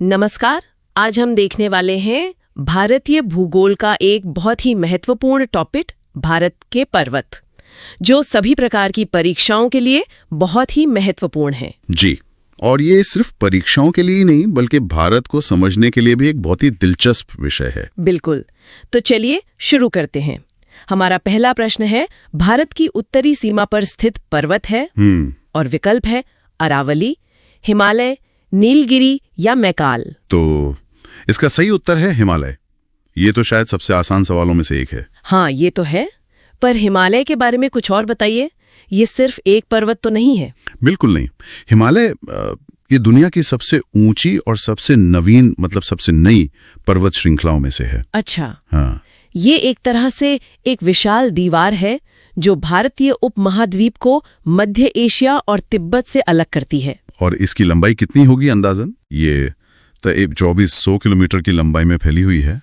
नमस्कार। आज हम देखने वाले हैं भारतीय भूगोल का एक बहुत ही महत्वपूर्ण टॉपिक, भारत के पर्वत, जो सभी प्रकार की परीक्षाओं के लिए बहुत ही महत्वपूर्ण है। जी, और ये सिर्फ परीक्षाओं के लिए ही नहीं बल्कि भारत को समझने के लिए भी एक बहुत ही दिलचस्प विषय है। बिल्कुल। तो चलिए शुरू करते हैं। हमारा पहला प्रश्न है, भारत की उत्तरी सीमा पर स्थित पर्वत है और विकल्प है अरावली, हिमालय, नीलगिरी या मैकाल। तो इसका सही उत्तर है हिमालय। ये तो शायद सबसे आसान सवालों में से एक है। हाँ, ये तो है, पर हिमालय के बारे में कुछ और बताइए। ये सिर्फ एक पर्वत तो नहीं है। बिल्कुल नहीं। हिमालय ये दुनिया की सबसे ऊंची और सबसे नवीन सबसे नई पर्वत श्रृंखलाओं में से है। अच्छा। हाँ, ये एक तरह से एक विशाल दीवार है जो भारतीय उपमहाद्वीप को मध्य एशिया और तिब्बत से अलग करती है। और इसकी लंबाई कितनी होगी अंदाजन? ये 2400 किलोमीटर की लंबाई में फैली हुई है।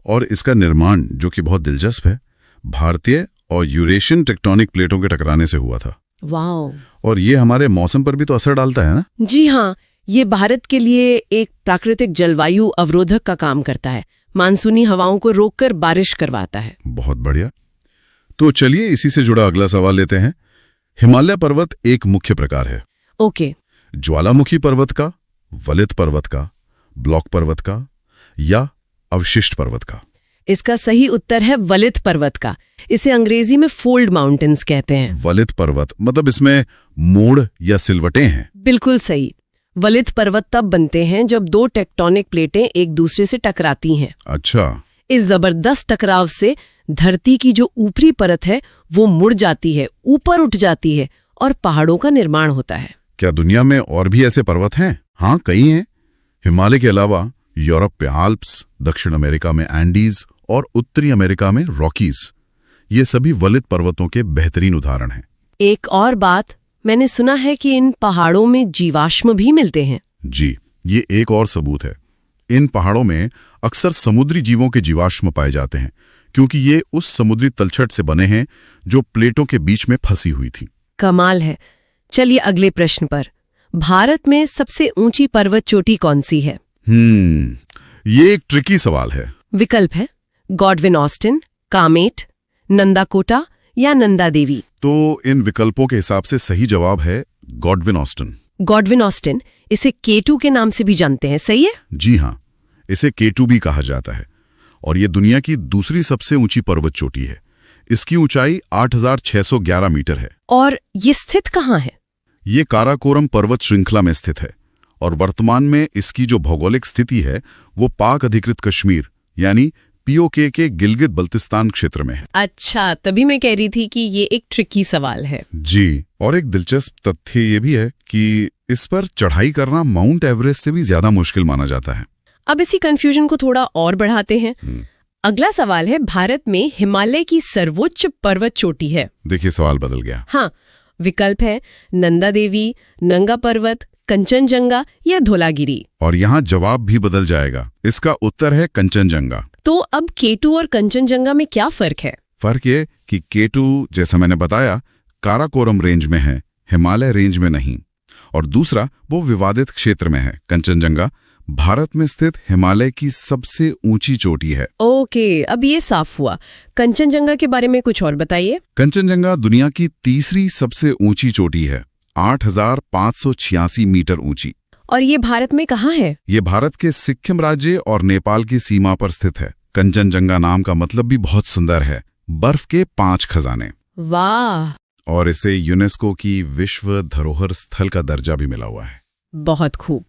और इसका निर्माण, जो कि बहुत दिलचस्प है, भारतीय और यूरेशियन टेक्टोनिक प्लेटों के टकराने से हुआ था। वाओ। और ये हमारे मौसम पर भी तो असर डालता है ना? जी हाँ, ये भारत के लिए एक प्राकृतिक जलवायु अवरोधक का काम करता है। मानसूनी हवाओं को रोककर बारिश करवाता है। बहुत बढ़िया। तो चलिए इसी से जुड़ा अगला सवाल लेते हैं। हिमालय पर्वत एक मुख्य प्रकार है। ओके। ज्वालामुखी पर्वत का, वलित पर्वत का, ब्लॉक पर्वत का या अवशिष्ट पर्वत का? इसका सही उत्तर है वलित पर्वत का। इसे अंग्रेजी में फोल्ड माउंटेन्स कहते हैं। वलित पर्वत मतलब इसमें मोड़ या सिलवटें हैं। बिल्कुल सही। वलित पर्वत तब बनते हैं जब दो टेक्टोनिक प्लेटें एक दूसरे से टकराती हैं। अच्छा। इस जबरदस्त टकराव से धरती की जो ऊपरी परत है वो मुड़ जाती है, ऊपर उठ जाती है और पहाड़ों का निर्माण होता है। क्या दुनिया में और भी ऐसे पर्वत हैं? हाँ, कई हैं। हिमालय के अलावा यूरोप में आल्प्स, दक्षिण अमेरिका में एंडीज और उत्तरी अमेरिका में रॉकीज, ये सभी वलित पर्वतों के बेहतरीन उदाहरण हैं। एक और बात, मैंने सुना है कि इन पहाड़ों में जीवाश्म भी मिलते हैं। जी, ये एक और सबूत है। इन पहाड़ों में अक्सर समुद्री जीवों के जीवाश्म पाए जाते हैं, क्योंकि ये उस समुद्री तलछट से बने हैं जो प्लेटों के बीच में फंसी हुई थी। कमाल है। चलिए अगले प्रश्न पर। भारत में सबसे ऊंची पर्वत चोटी कौन सी है? ये एक ट्रिकी सवाल है। विकल्प है गॉडविन ऑस्टिन, कामेट, नंदाकोटा या नंदा देवी। तो इन विकल्पों के हिसाब से सही जवाब है गॉडविन ऑस्टिन। गॉडविन ऑस्टिन, इसे K2 के नाम से भी जानते हैं, सही है? जी हाँ, इसे K2 भी कहा जाता है और ये दुनिया की दूसरी सबसे ऊंची पर्वत चोटी है। इसकी ऊंचाई 8611 मीटर है। और ये स्थित कहाँ है? ये काराकोरम पर्वत श्रृंखला में स्थित है और वर्तमान में इसकी जो भौगोलिक स्थिति है वो पाक अधिकृत कश्मीर यानी POK के गिलगित बल्तिस्तान क्षेत्र में है। अच्छा, तभी मैं कह रही थी कि ये एक ट्रिकी सवाल है। जी, और एक दिलचस्प तथ्य ये भी है कि इस पर चढ़ाई करना माउंट एवरेस्ट से भी ज्यादा मुश्किल माना जाता है। अब इसी कंफ्यूजन को थोड़ा और बढ़ाते हैं। अगला सवाल है, भारत में हिमालय की सर्वोच्च पर्वत चोटी है। देखिए, सवाल बदल गया। हाँ, विकल्प है नंदा देवी, नंगा पर्वत, कंचनजंगा या धौलागिरी। और यहाँ जवाब भी बदल जाएगा। इसका उत्तर है कंचनजंगा। तो अब K2 और कंचनजंगा में क्या फर्क है? फर्क ये कि K2, जैसा मैंने बताया, काराकोरम रेंज में है, हिमालय रेंज में नहीं। और दूसरा, वो विवादित क्षेत्र में है। कंचनजंगा भारत में स्थित हिमालय की सबसे ऊंची चोटी है। ओके, अब ये साफ हुआ। कंचनजंगा के बारे में कुछ और बताइए। कंचनजंगा दुनिया की तीसरी सबसे ऊंची चोटी है, 8586 मीटर ऊंची। और ये भारत में कहाँ है? ये भारत के सिक्किम राज्य और नेपाल की सीमा पर स्थित है। कंचनजंगा नाम का मतलब भी बहुत सुंदर है, बर्फ के 5 खजाने। वाह। और इसे यूनेस्को की विश्व धरोहर स्थल का दर्जा भी मिला हुआ है। बहुत खूब।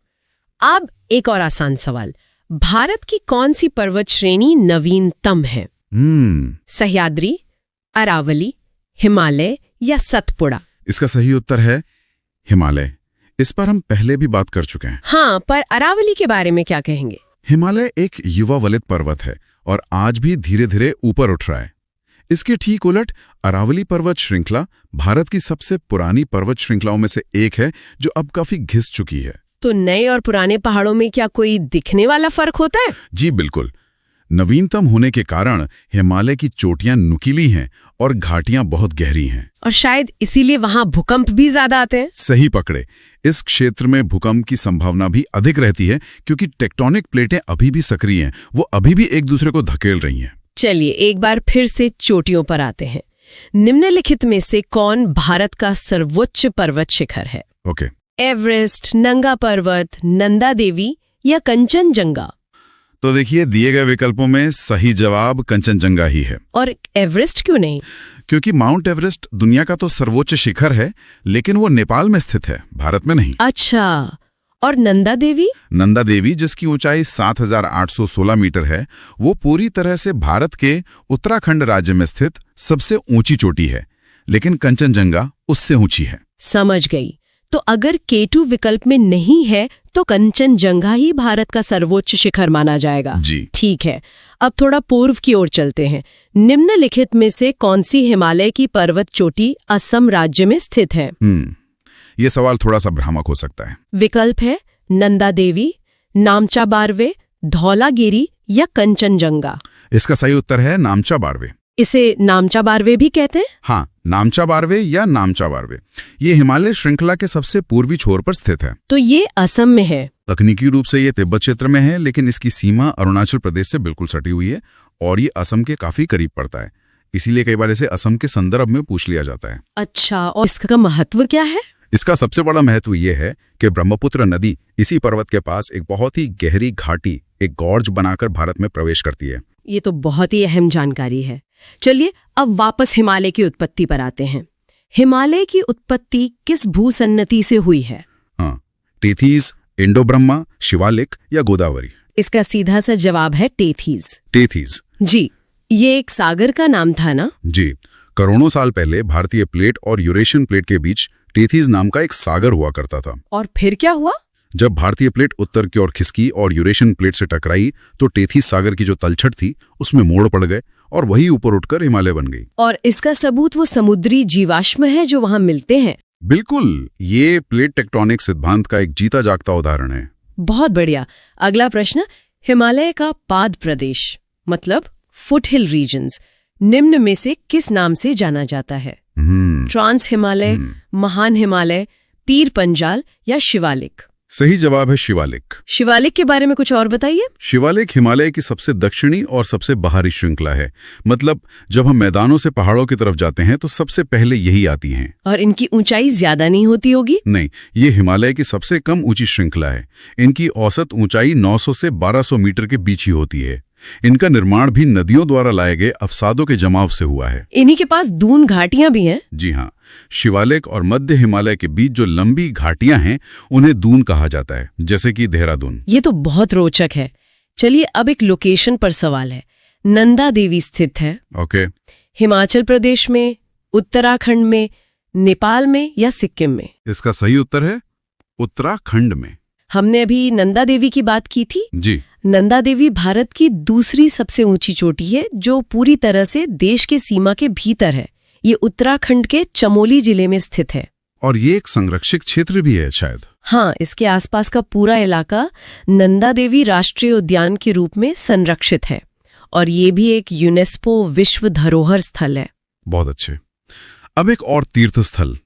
अब एक और आसान सवाल, भारत की कौन सी पर्वत श्रेणी नवीनतम है? सह्याद्री, अरावली, हिमालय या सतपुड़ा? इसका सही उत्तर है हिमालय। इस पर हम पहले भी बात कर चुके हैं। हाँ, पर अरावली के बारे में क्या कहेंगे? हिमालय एक युवा वलित पर्वत है और आज भी धीरे धीरे ऊपर उठ रहा है। इसके ठीक उलट अरावली पर्वत श्रृंखला भारत की सबसे पुरानी पर्वत श्रृंखलाओं में से एक है, जो अब काफी घिस चुकी है। तो नए और पुराने पहाड़ों में क्या कोई दिखने वाला फर्क होता है? जी बिल्कुल। नवीनतम होने के कारण हिमालय की चोटियां नुकीली हैं और घाटियां बहुत गहरी हैं। और शायद इसीलिए वहां भूकंप भी ज्यादा आते हैं। सही पकड़े। इस क्षेत्र में भूकंप की संभावना भी अधिक रहती है क्योंकि टेक्टोनिक प्लेटें अभी भी सक्रिय हैं, वो अभी भी एक दूसरे को धकेल रही हैं। चलिए एक बार फिर से चोटियों पर आते हैं। निम्नलिखित में से कौन भारत का सर्वोच्च पर्वत शिखर है? ओके। एवरेस्ट, नंगा पर्वत, नंदा देवी या कंचनजंगा? तो देखिए, दिए गए विकल्पों में सही जवाब कंचनजंगा ही है। और एवरेस्ट क्यों नहीं? क्योंकि माउंट एवरेस्ट दुनिया का तो सर्वोच्च शिखर है, लेकिन वो नेपाल में स्थित है, भारत में नहीं। अच्छा, और नंदा देवी? नंदा देवी, जिसकी ऊंचाई 7,816 मीटर है, वो पूरी तरह से भारत के उत्तराखंड राज्य में स्थित सबसे ऊंची चोटी है, लेकिन कंचनजंगा उससे ऊंची है। समझ गई। तो अगर K2 विकल्प में नहीं है तो कंचनजंगा ही भारत का सर्वोच्च शिखर माना जाएगा। जी ठीक है। अब थोड़ा पूर्व की ओर चलते हैं। निम्नलिखित में से कौन सी हिमालय की पर्वत चोटी असम राज्य में स्थित है? ये सवाल थोड़ा सा भ्रामक हो सकता है। विकल्प है नंदा देवी, नामचा बारवे, धौलागिरी या कंचनजंगा। इसका सही उत्तर है नामचा बारवे। इसे नामचा बारवे भी कहते हैं? हाँ, नामचा बारवे या नामचा बारवे। ये हिमालय श्रृंखला के सबसे पूर्वी छोर पर स्थित है। तो ये असम में है। तकनीकी रूप से ये तिब्बत क्षेत्र में है, लेकिन इसकी सीमा अरुणाचल प्रदेश से बिल्कुल सटी हुई है और ये असम के काफी करीब पड़ता है। इसीलिए कई बार इसे असम के संदर्भ में पूछ लिया जाता है। अच्छा, और इसका महत्व क्या है? इसका सबसे बड़ा महत्व ये है कि ब्रह्मपुत्र नदी इसी पर्वत के पास एक बहुत ही गहरी घाटी, एक गॉर्ज बनाकर भारत में प्रवेश करती है। ये तो बहुत ही अहम जानकारी है। चलिए अब वापस हिमालय की उत्पत्ति पर आते हैं। हिमालय की उत्पत्ति किस भूसन्नति से हुई है? हाँ, टेथीज, इंडो ब्रह्मा, शिवालिक या गोदावरी? इसका सीधा सा जवाब है टेथीज। टेथीज। जी, ये एक सागर का नाम था ना? जी, करोड़ों साल पहले भारतीय प्लेट और यूरेशियन प्लेट के बीच टेथीज नाम का एक सागर हुआ करता था। और फिर क्या हुआ? जब भारतीय प्लेट उत्तर की ओर खिसकी और यूरेशियन प्लेट से टकराई तो टेथीज सागर की जो तलछट थी उसमें मोड़ पड़ गए और वही ऊपर उठकर हिमालय बन गई। और इसका सबूत वो समुद्री जीवाश्म है जो वहां मिलते हैं? बिल्कुल, ये प्लेट टेक्टोनिक सिद्धांत का एक जीता जागता उदाहरण है। बहुत बढ़िया। अगला प्रश्न, हिमालय का पाद प्रदेश मतलब फुटहिल रीजन्स निम्न में से किस नाम से जाना जाता है? ट्रांस हिमालय, महान हिमालय, पीर पंजाल या शिवालिक? सही जवाब है शिवालिक। शिवालिक के बारे में कुछ और बताइए। शिवालिक हिमालय की सबसे दक्षिणी और सबसे बाहरी श्रृंखला है। मतलब जब हम मैदानों से पहाड़ों की तरफ जाते हैं तो सबसे पहले यही आती हैं। और इनकी ऊंचाई ज्यादा नहीं होती होगी? नहीं, ये हिमालय की सबसे कम ऊंची श्रृंखला है। इनकी औसत ऊंचाई 900 से 1200 मीटर के बीच ही होती है। इनका निर्माण भी नदियों द्वारा लाए गए अवसादों के जमाव से हुआ है। इन्हीं के पास दून घाटियां भी हैं? जी हाँ, शिवालिक और मध्य हिमालय के बीच जो लंबी घाटियां हैं उन्हें दून कहा जाता है, जैसे कि देहरादून। ये तो बहुत रोचक है। चलिए अब एक लोकेशन पर सवाल है। नंदा देवी स्थित है ओके। हिमाचल प्रदेश में, उत्तराखंड में, नेपाल में या सिक्किम में? इसका सही उत्तर है उत्तराखंड में। हमने अभी नंदा देवी की बात की थी। जी, नंदा देवी भारत की दूसरी सबसे ऊंची चोटी है जो पूरी तरह से देश के सीमा के भीतर है। ये उत्तराखंड के चमोली जिले में स्थित है। और ये एक संरक्षित क्षेत्र भी है शायद। हाँ, इसके आसपास का पूरा इलाका नंदा देवी राष्ट्रीय उद्यान के रूप में संरक्षित है और ये भी एक यूनेस्को विश्व धरोहर स्थल है। बहुत अच्छे। अब एक और तीर्थ स्थल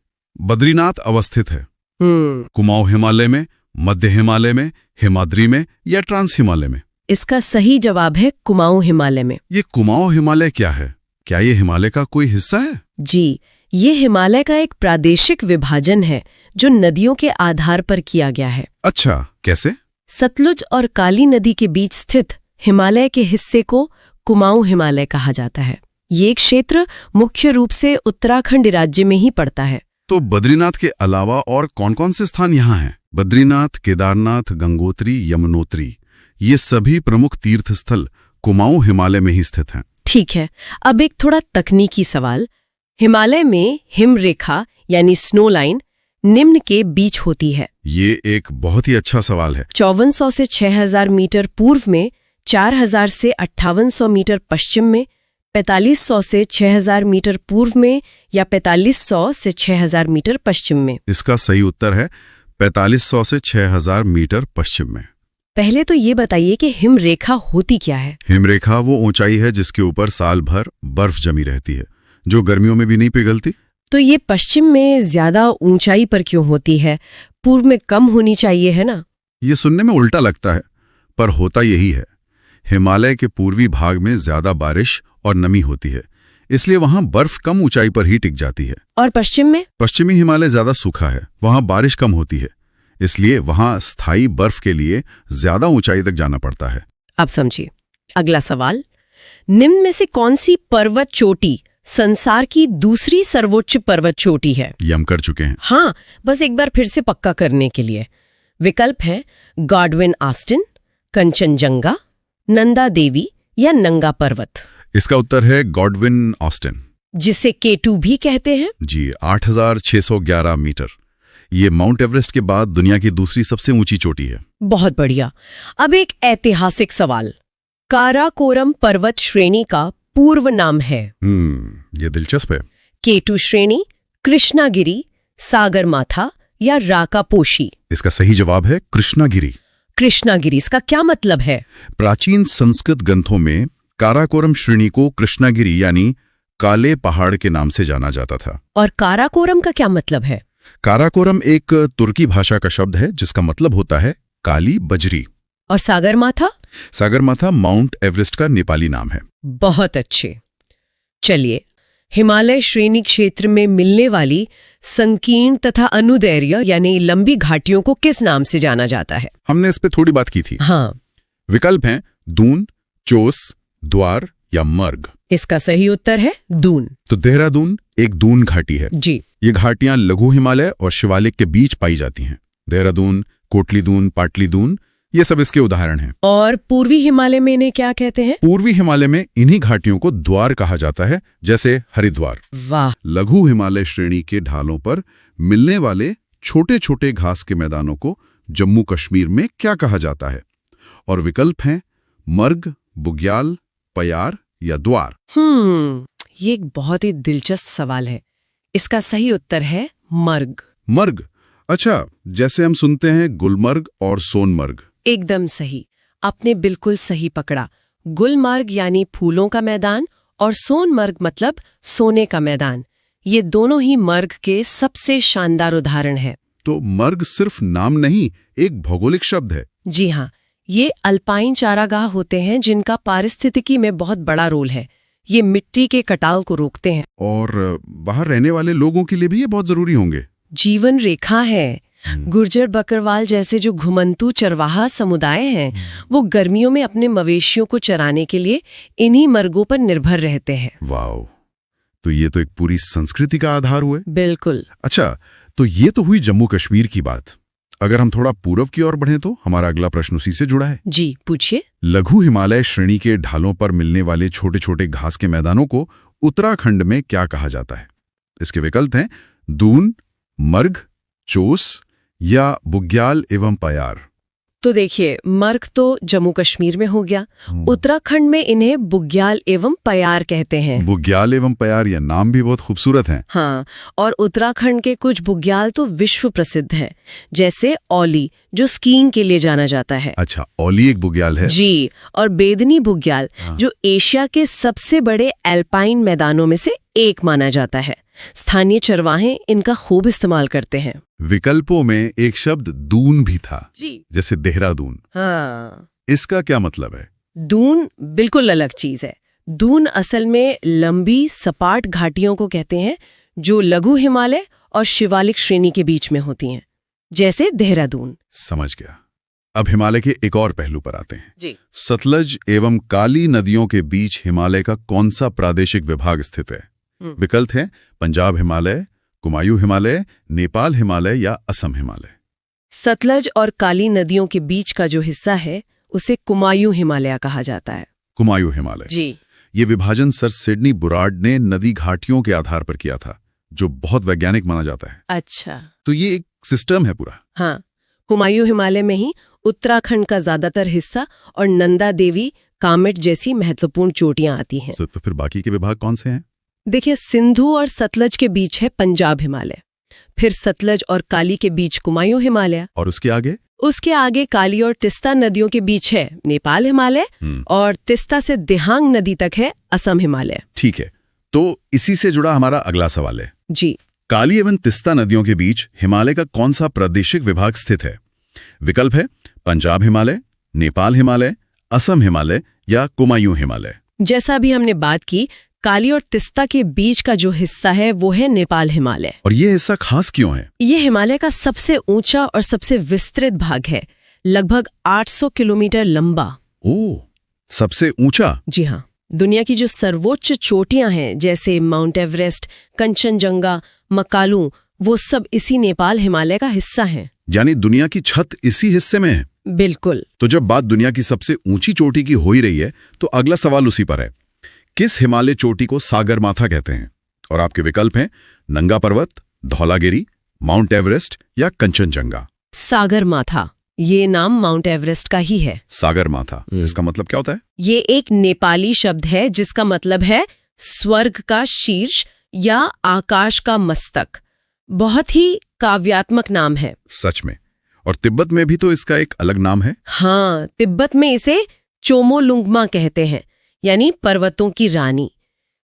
बद्रीनाथ अवस्थित है। कुमाऊं हिमालय में, मध्य हिमालय में, हिमाद्री में या ट्रांस हिमालय में? इसका सही जवाब है कुमाऊं हिमालय में। ये कुमाऊं हिमालय क्या है? क्या ये हिमालय का कोई हिस्सा है? जी, ये हिमालय का एक प्रादेशिक विभाजन है जो नदियों के आधार पर किया गया है। अच्छा, कैसे? सतलुज और काली नदी के बीच स्थित हिमालय के हिस्से को कुमाऊं हिमालय कहा जाता है। ये क्षेत्र मुख्य रूप से उत्तराखंड राज्य में ही पड़ता है। तो बद्रीनाथ के अलावा और कौन-कौन से स्थान यहाँ हैं? बद्रीनाथ, केदारनाथ, गंगोत्री, यमुनोत्री, ये सभी प्रमुख तीर्थ स्थल कुमाऊं हिमालय में ही स्थित हैं। ठीक है, अब एक थोड़ा तकनीकी सवाल। हिमालय में हिमरेखा यानी स्नो लाइन निम्न के बीच होती है। ये एक बहुत ही अच्छा सवाल है। 5400 से 6000 मीटर पूर्व में, 4000 से 5800 मीटर पश्चिम में, 4500 से 6000 मीटर पूर्व में या 4500 से 6000 मीटर पश्चिम में? इसका सही उत्तर है 4500 से 6000 मीटर पश्चिम में। पहले तो ये बताइए कि हिमरेखा होती क्या है? हिमरेखा वो ऊंचाई है जिसके ऊपर साल भर बर्फ जमी रहती है, जो गर्मियों में भी नहीं पिघलती। तो ये पश्चिम में ज्यादा ऊंचाई पर क्यों होती है? पूर्व में कम होनी चाहिए, है ना? ये सुनने में उल्टा लगता है, पर होता यही है। हिमालय के पूर्वी भाग में ज्यादा बारिश और नमी होती है, इसलिए वहां बर्फ कम ऊंचाई पर ही टिक जाती है। और पश्चिम में? पश्चिमी हिमालय ज्यादा सूखा है, वहां बारिश कम होती है, इसलिए वहां स्थायी बर्फ के लिए ज्यादा ऊंचाई तक जाना पड़ता है। अब समझिए अगला सवाल। निम्न में से कौन सी पर्वत चोटी संसार की दूसरी सर्वोच्च पर्वत चोटी है? ये हम कर चुके हैं। हाँ, बस एक बार फिर से पक्का करने के लिए। विकल्प है गॉडविन ऑस्टिन, कंचनजंगा, नंदा देवी या नंगा पर्वत। इसका उत्तर है गॉडविन ऑस्टिन, जिसे K2 भी कहते हैं। जी, 8,611 मीटर। ये माउंट एवरेस्ट के बाद दुनिया की दूसरी सबसे ऊंची चोटी है। बहुत बढ़िया। अब एक ऐतिहासिक सवाल। काराकोरम पर्वत श्रेणी का पूर्व नाम है? ये दिलचस्प है। K2 श्रेणी, कृष्णागिरी, सागरमाथा या राकापोशी? इसका सही जवाब है कृष्णागिरी। कृष्णागिरी, इसका क्या मतलब है? प्राचीन संस्कृत ग्रंथों में काराकोरम श्रेणी को कृष्णागिरी यानी काले पहाड़ के नाम से जाना जाता था। और काराकोरम का क्या मतलब है? काराकोरम एक तुर्की भाषा का शब्द है जिसका मतलब होता है काली बजरी। और सागरमाथा? सागरमाथा माउंट एवरेस्ट का नेपाली नाम है। बहुत अच्छे। चलिए, हिमालय श्रेणी क्षेत्र में मिलने वाली संकीर्ण तथा अनुदैर्य यानी लंबी घाटियों को किस नाम से जाना जाता है? हमने इस पे थोड़ी बात की थी। हाँ। विकल्प हैं दून, चोस, द्वार या मर्ग। इसका सही उत्तर है दून। तो देहरादून एक दून घाटी है। जी। ये घाटियां लघु हिमालय और शिवालिक के बीच पाई जाती हैं। देहरादून, कोटली दून, पाटली दून, ये सब इसके उदाहरण हैं। और पूर्वी हिमालय में इन्हें क्या कहते हैं? पूर्वी हिमालय में इन्हीं घाटियों को द्वार कहा जाता है, जैसे हरिद्वार। वाह। लघु हिमालय श्रेणी के ढालों पर मिलने वाले छोटे छोटे घास के मैदानों को जम्मू कश्मीर में क्या कहा जाता है? और विकल्प हैं मर्ग, बुग्याल, पयार या द्वार। ये एक बहुत ही दिलचस्प सवाल है। इसका सही उत्तर है मर्ग। मर्ग? अच्छा, जैसे हम सुनते हैं गुलमर्ग और सोनमर्ग। एकदम सही, आपने बिल्कुल सही पकड़ा। गुलमर्ग यानी फूलों का मैदान और सोनमर्ग मतलब सोने का मैदान। ये दोनों ही मर्ग के सबसे शानदार उदाहरण है। तो मर्ग सिर्फ नाम नहीं, एक भौगोलिक शब्द है। जी हाँ, ये अल्पाइन चारागाह होते हैं जिनका पारिस्थितिकी में बहुत बड़ा रोल है। ये मिट्टी के कटाव को रोकते हैं। और बाहर रहने वाले लोगों के लिए भी ये बहुत जरूरी होंगे। जीवन रेखा है। गुर्जर बकरवाल जैसे जो घुमंतू चरवाहा समुदाय हैं, वो गर्मियों में अपने मवेशियों को चराने के लिए इन्हीं मर्गों पर निर्भर रहते हैं। वाह, तो ये तो एक पूरी संस्कृति का आधार हुए। बिल्कुल। अच्छा, तो ये तो हुई जम्मू कश्मीर की बात। अगर हम थोड़ा पूर्व की ओर बढ़ें तो हमारा अगला प्रश्न उसी से जुड़ा है। जी, पूछिए। लघु हिमालय श्रेणी के ढालों पर मिलने वाले छोटे छोटे घास के मैदानों को उत्तराखंड में क्या कहा जाता है? इसके विकल्प हैं दून, मर्ग, चोस या बुग्याल एवं पयार। तो देखिए, मर्ग तो जम्मू कश्मीर में हो गया। उत्तराखंड में इन्हें बुग्याल एवं पयार कहते हैं। बुग्याल एवं पयार, ये नाम भी बहुत खूबसूरत हैं। हाँ, और उत्तराखंड के कुछ बुग्याल तो विश्व प्रसिद्ध है, जैसे औली जो स्कीइंग के लिए जाना जाता है। अच्छा, औली एक बुग्याल है? जी। और बेदनी बुग्याल जो एशिया के सबसे बड़े एल्पाइन मैदानों में से एक माना जाता है। स्थानीय चरवाहे इनका खूब इस्तेमाल करते हैं। विकल्पों में एक शब्द दून भी था। जी। जैसे देहरादून। हाँ। इसका क्या मतलब है? दून बिल्कुल अलग चीज है। दून असल में लंबी सपाट घाटियों को कहते हैं जो लघु हिमालय और शिवालिक श्रेणी के बीच में होती हैं, जैसे देहरादून। समझ गया। अब हिमालय के एक और पहलू पर आते हैं। जी। सतलज एवं काली नदियों के बीच हिमालय का कौन सा प्रादेशिक विभाग स्थित है? विकल्प है पंजाब हिमालय, कुमायूं हिमालय, नेपाल हिमालय या असम हिमालय। सतलज और काली नदियों के बीच का जो हिस्सा है उसे कुमायूं हिमालय कहा जाता है। कुमायूं हिमालय। जी। ये विभाजन सर सिडनी बुराड ने नदी घाटियों के आधार पर किया था, जो बहुत वैज्ञानिक माना जाता है। अच्छा। तो ये एक सिस्टम है पूरा। हाँ, कुमायूं हिमालय में ही उत्तराखंड का ज्यादातर हिस्सा और नंदा देवी, कामेट जैसी महत्वपूर्ण चोटियां आती हैं। तो फिर बाकी के विभाग कौन से हैं? देखिए, सिंधु और सतलज के बीच है पंजाब हिमालय, फिर सतलज और काली के बीच कुमायूं हिमालय, और उसके आगे? उसके आगे काली और तिस्ता नदियों के बीच है नेपाल हिमालय, और तिस्ता से दिहांग नदी तक है असम हिमालय। ठीक है, तो इसी से जुड़ा हमारा अगला सवाल है जी, काली एवं तिस्ता नदियों के बीच हिमालय का कौन सा प्रादेशिक विभाग स्थित है? विकल्प है पंजाब हिमालय, नेपाल हिमालय, असम हिमालय या कुमायूं हिमालय। जैसा अभी हमने बात की, काली और तिस्ता के बीच का जो हिस्सा है वो है नेपाल हिमालय। और ये हिस्सा खास क्यों है? ये हिमालय का सबसे ऊंचा और सबसे विस्तृत भाग है, लगभग 800 किलोमीटर लंबा। ओह, सबसे ऊंचा? जी हाँ। दुनिया की जो सर्वोच्च चोटियां हैं जैसे माउंट एवरेस्ट, कंचनजंगा, मकालू, वो सब इसी नेपाल हिमालय का हिस्सा हैं। यानी दुनिया की छत इसी हिस्से में है? बिल्कुल। तो जब बात दुनिया की सबसे ऊंची चोटी की हो ही रही है तो अगला सवाल उसी पर है, किस हिमालय चोटी को सागरमाथा कहते हैं? और आपके विकल्प हैं नंगा पर्वत, धौलागिरी, माउंट एवरेस्ट या कंचनजंगा। सागरमाथा, ये नाम माउंट एवरेस्ट का ही है। सागरमाथा, इसका मतलब क्या होता है? ये एक नेपाली शब्द है जिसका मतलब है स्वर्ग का शीर्ष या आकाश का मस्तक। बहुत ही काव्यात्मक नाम है। सच में। और तिब्बत में भी तो इसका एक अलग नाम है। हाँ, तिब्बत में इसे चोमोलुंगमा कहते हैं, यानी पर्वतों की रानी।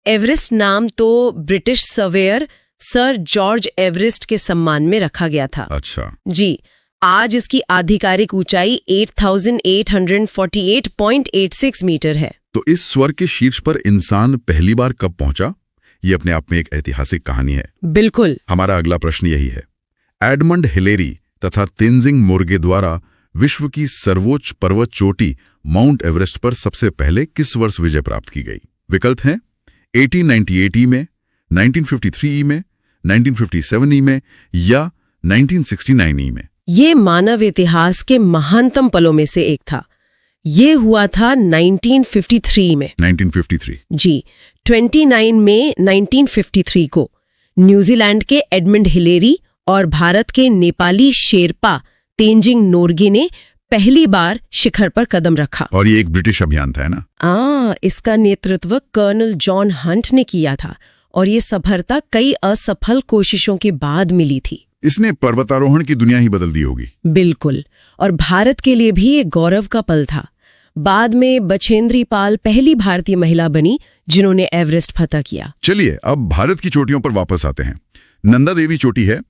एवरेस्ट नाम तो British surveyor sir George Everest के सम्मान में रखा गया था। अच्छा जी। आज इसकी आधिकारिक ऊंचाई 8848.86 मीटर है। तो इस स्वर्ग के शीर्ष पर इंसान पहली बार कब पहुंचा? ये अपने आप में एक ऐतिहासिक कहानी है। बिल्कुल। हमारा अगला प्रश्न यही है, एडमंड हिलेरी तथा तेंजिंग नोर्गे द्वारा विश्व की सर्वोच्च पर्वत चोटी माउंट एवरेस्ट पर सबसे पहले किस वर्ष विजय प्राप्त की गई? विकल्प हैं 1898 में, 1953 में, 1957 में या 1969 में। ये मानव इतिहास के महानतम पलों में से एक था। ये हुआ था 1953 में। 1953 जी। 29 मई 1953 को न्यूजीलैंड के एडमंड हिलेरी और भारत के नेपाली शेरपा तेंजिंग नोर्गे ने पहली बार शिखर पर कदम रखा। और ये एक ब्रिटिश अभियान था, है ना? इसका नेतृत्व कर्नल जॉन हंट ने किया था और ये सफलता कई असफल कोशिशों के बाद मिली थी। इसने पर्वतारोहण की दुनिया ही बदल दी होगी। बिल्कुल। और भारत के लिए भी एक गौरव का पल था। बाद में बछेंद्री पाल पहली भारतीय महिला बनी जिन्होंने एवरेस्ट फतह किया। चलिए अब भारत की चोटियों पर वापस आते हैं। नंदा देवी चोटी है,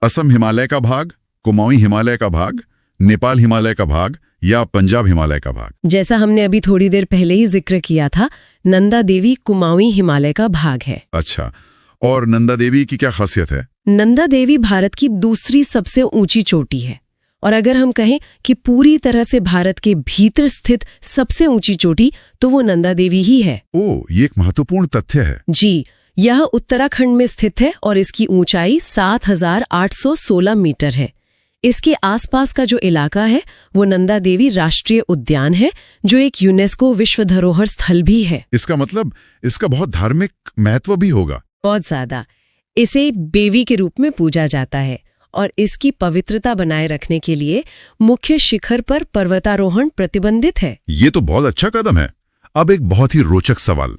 असम हिमालय का भाग, कुमाऊं हिमालय का भाग, नेपाल हिमालय का भाग या पंजाब हिमालय का भाग? जैसा हमने अभी थोड़ी देर पहले ही जिक्र किया था, नंदा देवी कुमाऊं हिमालय का भाग है। अच्छा, और नंदा देवी की क्या खासियत है? नंदा देवी भारत की दूसरी सबसे ऊंची चोटी है, और अगर हम कहें कि पूरी तरह से भारत के भीतर स्थित सबसे ऊंची चोटी, तो वो नंदा देवी ही है। ओह, ये एक महत्वपूर्ण तथ्य है। जी। यह उत्तराखंड में स्थित है और इसकी ऊंचाई 7816 मीटर है। इसके आसपास का जो इलाका है वो नंदा देवी राष्ट्रीय उद्यान है, जो एक यूनेस्को विश्व धरोहर स्थल भी है। इसका मतलब इसका बहुत धार्मिक महत्व भी होगा। बहुत ज्यादा। इसे देवी के रूप में पूजा जाता है और इसकी पवित्रता बनाए रखने के लिए मुख्य शिखर पर पर्वतारोहण प्रतिबंधित है। ये तो बहुत अच्छा कदम है। अब एक बहुत ही रोचक सवाल,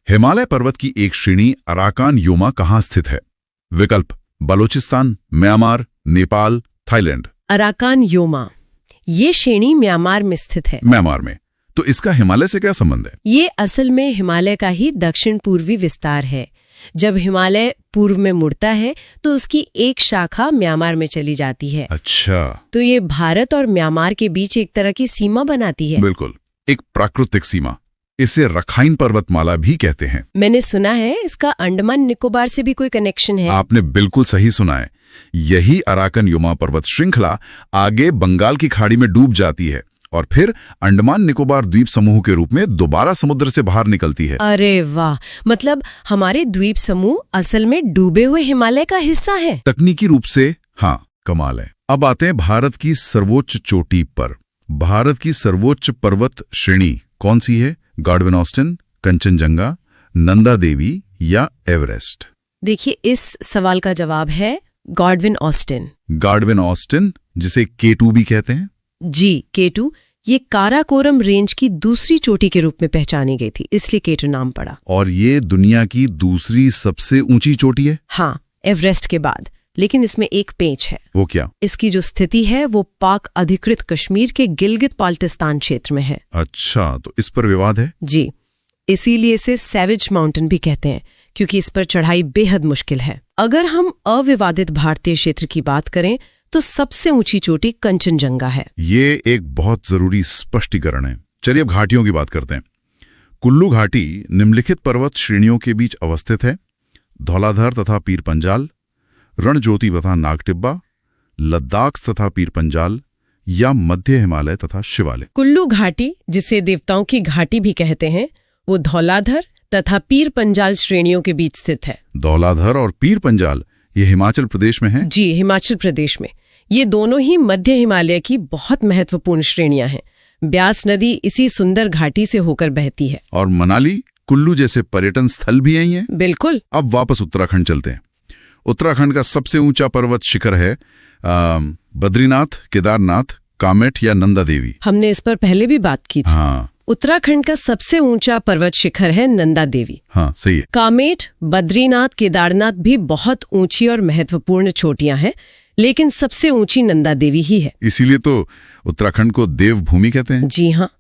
हिमालय पर्वत की एक श्रेणी अराकान योमा कहाँ स्थित है? विकल्प Balochistan, Myanmar, Nepal, Thailand. Arakan Yoma, ये श्रेणी म्यांमार में स्थित है। म्यांमार में? तो इसका हिमालय से क्या संबंध है? ये असल में हिमालय का ही दक्षिण पूर्वी विस्तार है। जब हिमालय पूर्व में मुड़ता है तो उसकी एक शाखा म्यांमार में चली जाती है। अच्छा, तो ये भारत और म्यांमार के बीच एक तरह की सीमा बनाती है। बिल्कुल, एक प्राकृतिक सीमा। इसे रखाइन पर्वतमाला भी कहते हैं। मैंने सुना है इसका अंडमान निकोबार से भी कोई कनेक्शन है। आपने बिल्कुल सही सुना है। यही अराकन योमा पर्वत श्रृंखला आगे बंगाल की खाड़ी में डूब जाती है और फिर अंडमान निकोबार द्वीप समूह के रूप में दोबारा समुद्र से बाहर निकलती है। अरे वाह, मतलब हमारे द्वीप समूह असल में डूबे हुए हिमालय का हिस्सा है। तकनीकी रूप से हाँ, कमाल है। अब आते हैं भारत की सर्वोच्च चोटी पर। भारत की सर्वोच्च पर्वत श्रेणी कौन सी है? गार्डविन ऑस्टिन, कंचनजंगा, नंदा देवी या एवरेस्ट? देखिए, इस सवाल का जवाब है गार्डविन ऑस्टिन। गार्डविन ऑस्टिन, जिसे K2 भी कहते हैं। जी, K2 ये काराकोरम रेंज की दूसरी चोटी के रूप में पहचानी गई थी, इसलिए K2 नाम पड़ा। और ये दुनिया की दूसरी सबसे ऊंची चोटी है? हाँ, एवरेस्ट के बाद। लेकिन इसमें एक पेंच है। वो क्या? इसकी जो स्थिति है वो पाक अधिकृत कश्मीर के गिलगित बाल्टिस्तान क्षेत्र में है। अच्छा, तो इस पर विवाद है? जी। इसीलिए इसे सैवेज माउंटेन भी कहते हैं, क्योंकि इस पर चढ़ाई बेहद मुश्किल है। अगर हम अविवादित भारतीय क्षेत्र की बात करें तो सबसे ऊंची चोटी कंचनजंगा है। ये एक बहुत जरूरी स्पष्टीकरण है। चलिए अब घाटियों की बात करते हैं। कुल्लू घाटी निम्नलिखित पर्वत श्रेणियों के बीच अवस्थित है: धौलाधर तथा पीर पंजाल, रणज्योति तथा नागटिब्बा, लद्दाख तथा पीर पंजाल, या मध्य हिमालय तथा शिवालय। कुल्लू घाटी, जिसे देवताओं की घाटी भी कहते हैं, वो धौलाधर तथा पीर पंजाल श्रेणियों के बीच स्थित है। धौलाधर और पीर पंजाल ये हिमाचल प्रदेश में हैं? जी, हिमाचल प्रदेश में। ये दोनों ही मध्य हिमालय की बहुत महत्वपूर्ण श्रेणियां हैं। ब्यास नदी इसी सुंदर घाटी से होकर बहती है। और मनाली, कुल्लू जैसे पर्यटन स्थल भी यही हैं? बिल्कुल। अब वापस उत्तराखंड चलते हैं। उत्तराखंड का सबसे ऊंचा पर्वत शिखर है बद्रीनाथ, केदारनाथ, कामेट या नंदा देवी। हमने इस पर पहले भी बात की थी। हाँ, उत्तराखंड का सबसे ऊंचा पर्वत शिखर है नंदा देवी। हाँ सही है। कामेट, बद्रीनाथ, केदारनाथ भी बहुत ऊंची और महत्वपूर्ण चोटियां हैं, लेकिन सबसे ऊंची नंदा देवी ही है। इसीलिए तो उत्तराखंड को देवभूमि कहते हैं। जी हाँ,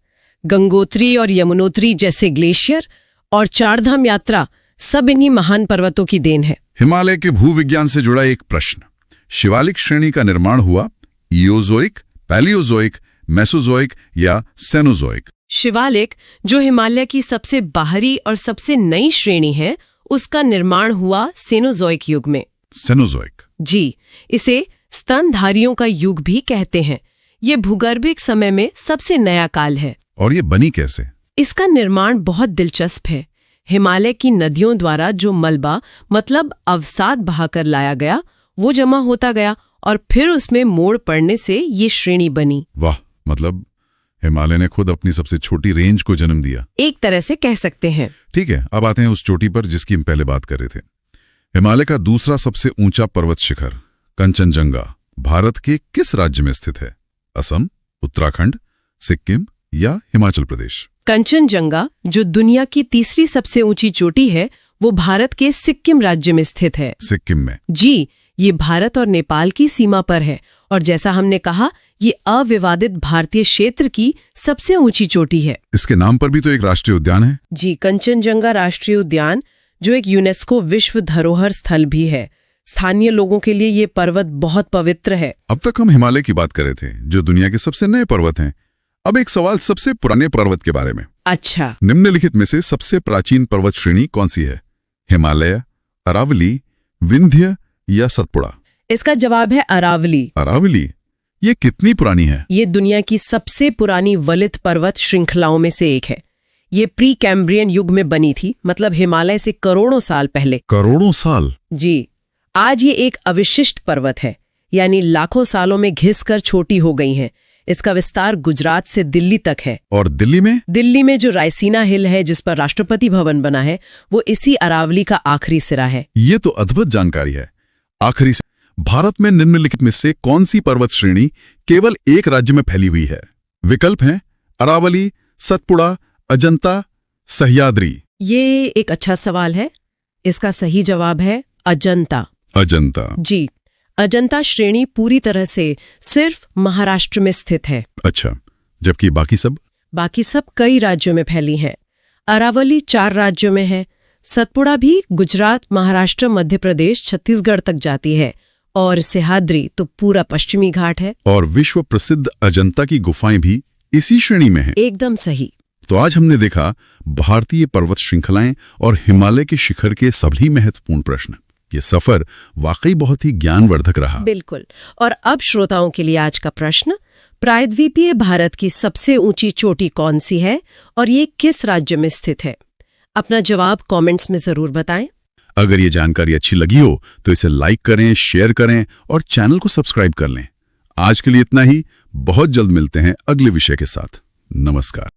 गंगोत्री और यमुनोत्री जैसे ग्लेशियर और चारधाम यात्रा सब इन्हीं महान पर्वतों की देन है। हिमालय के भूविज्ञान से जुड़ा एक प्रश्न: शिवालिक श्रेणी का निर्माण हुआ इयोजोइक, पैलियोजोइक, मेसोजोइक या सेनोजोइक? शिवालिक, जो हिमालय की सबसे बाहरी और सबसे नई श्रेणी है, उसका निर्माण हुआ सेनोजोइक युग में। सेनोजोइक? जी, इसे स्तनधारियों का युग भी कहते हैं। ये भूगर्भिक समय में सबसे नया काल है। और ये बनी कैसे? इसका निर्माण बहुत दिलचस्प है। हिमालय की नदियों द्वारा जो मलबा मतलब अवसाद बहाकर लाया गया, वो जमा होता गया और फिर उसमें मोड़ पड़ने से ये श्रेणी बनी। वाह, मतलब हिमालय ने खुद अपनी सबसे छोटी रेंज को जन्म दिया। एक तरह से कह सकते हैं। ठीक है, अब आते हैं उस चोटी पर जिसकी हम पहले बात कर रहे थे। हिमालय का दूसरा सबसे ऊंचा पर्वत शिखर कंचनजंगा भारत के किस राज्य में स्थित है? असम, उत्तराखंड, सिक्किम या हिमाचल प्रदेश? कंचनजंगा, जो दुनिया की तीसरी सबसे ऊंची चोटी है, वो भारत के सिक्किम राज्य में स्थित है। सिक्किम में? जी, ये भारत और नेपाल की सीमा पर है और जैसा हमने कहा, ये अविवादित भारतीय क्षेत्र की सबसे ऊंची चोटी है। इसके नाम पर भी तो एक राष्ट्रीय उद्यान है। जी, कंचनजंगा राष्ट्रीय उद्यान, जो एक यूनेस्को विश्व धरोहर स्थल भी है। स्थानीय लोगों के लिए ये पर्वत बहुत पवित्र है। अब तक हम हिमालय की बात कर रहे थे, जो दुनिया के सबसे नए पर्वत हैं। अब एक सवाल सबसे पुराने पर्वत के बारे में। अच्छा। निम्नलिखित में से सबसे प्राचीन पर्वत श्रेणी कौन सी है? हिमालय, अरावली, विंध्य या सतपुड़ा? इसका जवाब है अरावली। अरावली? ये कितनी पुरानी है? ये दुनिया की सबसे पुरानी वलित पर्वत श्रृंखलाओं में से एक है। ये प्री कैम्ब्रियन युग में बनी थी, मतलब हिमालय से करोड़ों साल पहले। करोड़ों साल? जी। आज ये एक अविशिष्ट पर्वत है, यानी लाखों सालों में घिसकर छोटी हो गई हैं। इसका विस्तार गुजरात से दिल्ली तक है। और दिल्ली में? दिल्ली में जो रायसीना हिल है, जिस पर राष्ट्रपति भवन बना है, वो इसी अरावली का आखिरी सिरा है। ये तो अद्भुत जानकारी है। आखिरी भारत में निम्नलिखित में से कौन सी पर्वत श्रेणी केवल एक राज्य में फैली हुई है? विकल्प हैं अरावली, सतपुड़ा, अजंता, सह्याद्री। ये एक अच्छा सवाल है। इसका सही जवाब है अजंता। अजंता? जी, अजंता श्रेणी पूरी तरह से सिर्फ महाराष्ट्र में स्थित है। अच्छा, जबकि बाकी सब कई राज्यों में फैली हैं। अरावली 4 राज्यों में है। सतपुड़ा भी गुजरात, महाराष्ट्र, मध्य प्रदेश, छत्तीसगढ़ तक जाती है। और सह्याद्री तो पूरा पश्चिमी घाट है। और विश्व प्रसिद्ध अजंता की गुफाएं भी इसी श्रेणी में हैं। एकदम सही। तो आज हमने देखा भारतीय पर्वत श्रृंखलाएं और हिमालय के शिखर के सभी महत्वपूर्ण प्रश्न। ये सफर वाकई बहुत ही ज्ञानवर्धक रहा। बिल्कुल। और अब श्रोताओं के लिए आज का प्रश्न: प्रायद्वीपीय भारत की सबसे ऊंची चोटी कौन सी है और ये किस राज्य में स्थित है? अपना जवाब कमेंट्स में जरूर बताएं। अगर ये जानकारी अच्छी लगी हो तो इसे लाइक करें, शेयर करें और चैनल को सब्सक्राइब कर लें। आज के लिए इतना ही। बहुत जल्द मिलते हैं अगले विषय के साथ। नमस्कार।